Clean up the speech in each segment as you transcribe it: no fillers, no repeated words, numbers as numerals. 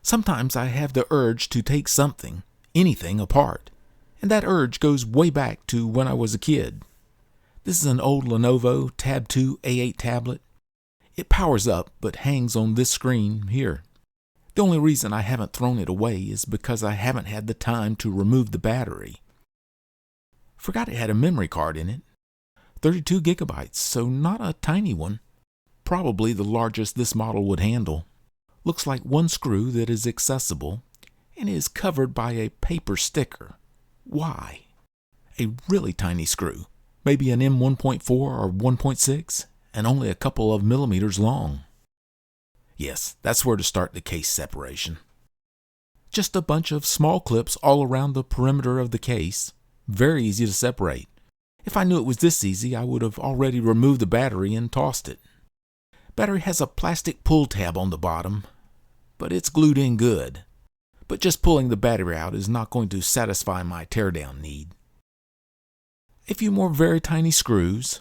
Sometimes I have the urge to take something, anything, apart, and that urge goes way back to when I was a kid. This is an old Lenovo Tab 2 A8 tablet. It powers up but hangs on this screen here. The only reason I haven't thrown it away is because I haven't had the time to remove the battery. Forgot it had a memory card in it. 32 gigabytes, so not a tiny one. Probably the largest this model would handle. Looks like one screw that is accessible and is covered by a paper sticker. Why? A really tiny screw, maybe an M1.4 or 1.6, and only a couple of millimeters long. Yes, that's where to start the case separation. Just a bunch of small clips all around the perimeter of the case. Very easy to separate. If I knew it was this easy, I would have already removed the battery and tossed it. Battery has a plastic pull tab on the bottom, but it's glued in good. But just pulling the battery out is not going to satisfy my teardown need. A few more very tiny screws.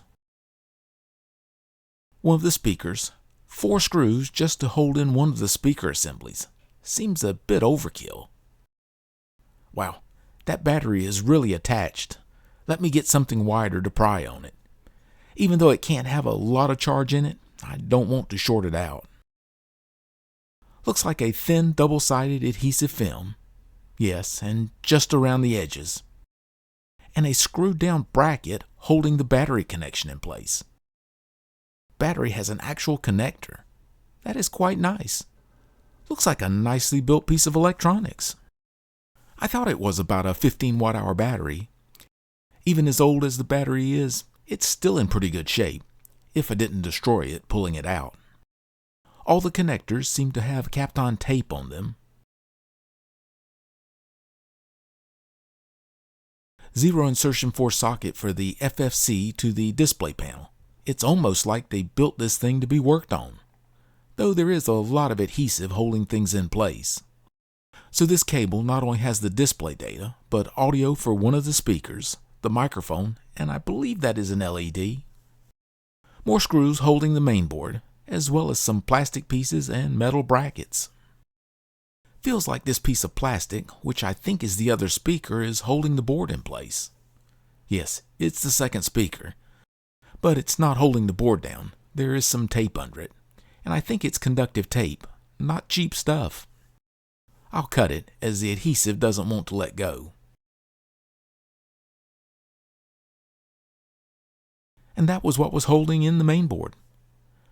One of the speakers. 4 screws just to hold in one of the speaker assemblies. Seems a bit overkill. Wow, that battery is really attached. Let me get something wider to pry on it. Even though it can't have a lot of charge in it, I don't want to short it out. Looks like a thin double-sided adhesive film. Yes, and just around the edges. And a screwed down bracket holding the battery connection in place. Battery has an actual connector. That is quite nice. Looks like a nicely built piece of electronics. I thought it was about a 15 watt-hour battery. Even as old as the battery is, it's still in pretty good shape, if I didn't destroy it pulling it out. All the connectors seem to have Kapton tape on them. Zero insertion 4 socket for the FFC to the display panel. It's almost like they built this thing to be worked on, though there is a lot of adhesive holding things in place. So this cable not only has the display data, but audio for one of the speakers, the microphone, and I believe that is an LED. More screws holding the main board, as well as some plastic pieces and metal brackets. Feels like this piece of plastic, which I think is the other speaker, is holding the board in place. Yes, it's the second speaker. But it's not holding the board down. There is some tape under it, and I think it's conductive tape, not cheap stuff. I'll cut it, as the adhesive doesn't want to let go. And that was what was holding in the main board.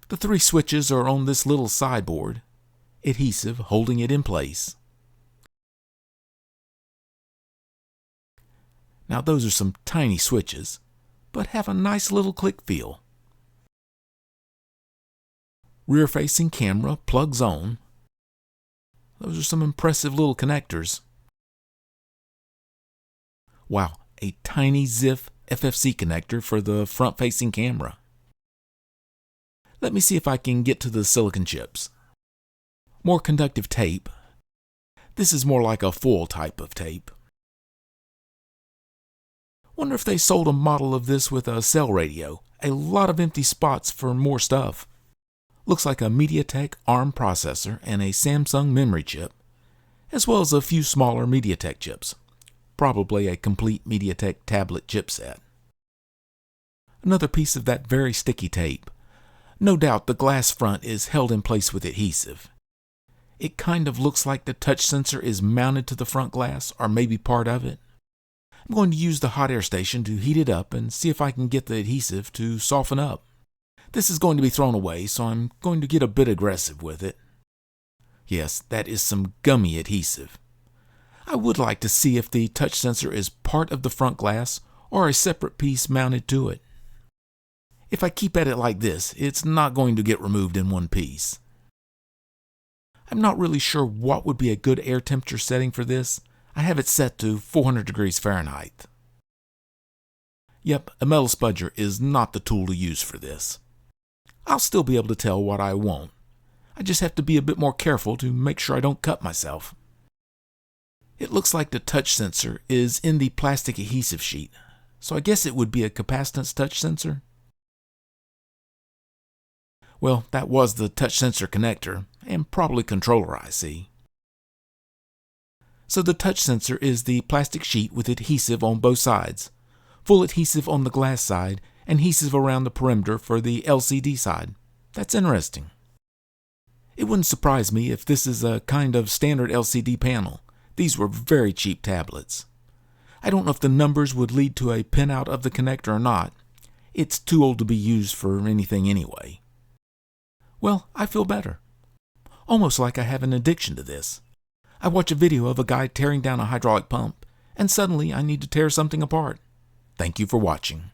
The 3 switches are on this little sideboard, adhesive holding it in place. Now those are some tiny switches, but have a nice little click feel. Rear-facing camera plugs on. Those are some impressive little connectors. Wow, a tiny ZIF FFC connector for the front-facing camera. Let me see if I can get to the silicon chips. More conductive tape. This is more like a foil type of tape. Wonder if they sold a model of this with a cell radio. A lot of empty spots for more stuff. Looks like a MediaTek ARM processor and a Samsung memory chip, as well as a few smaller MediaTek chips. Probably a complete MediaTek tablet chipset. Another piece of that very sticky tape. No doubt the glass front is held in place with adhesive. It kind of looks like the touch sensor is mounted to the front glass, or maybe part of it. I'm going to use the hot air station to heat it up and see if I can get the adhesive to soften up. This is going to be thrown away, so I'm going to get a bit aggressive with it. Yes, that is some gummy adhesive. I would like to see if the touch sensor is part of the front glass or a separate piece mounted to it. If I keep at it like this, it's not going to get removed in one piece. I'm not really sure what would be a good air temperature setting for this. I have it set to 400 degrees Fahrenheit. Yep, a metal spudger is not the tool to use for this. I'll still be able to tell what I want. I just have to be a bit more careful to make sure I don't cut myself. It looks like the touch sensor is in the plastic adhesive sheet, so I guess it would be a capacitance touch sensor. Well, that was the touch sensor connector, and probably controller IC. So the touch sensor is the plastic sheet with adhesive on both sides, full adhesive on the glass side, and adhesive around the perimeter for the LCD side. That's interesting. It wouldn't surprise me if this is a kind of standard LCD panel. These were very cheap tablets. I don't know if the numbers would lead to a pinout of the connector or not. It's too old to be used for anything anyway. Well, I feel better. Almost like I have an addiction to this. I watch a video of a guy tearing down a hydraulic pump, and suddenly I need to tear something apart. Thank you for watching.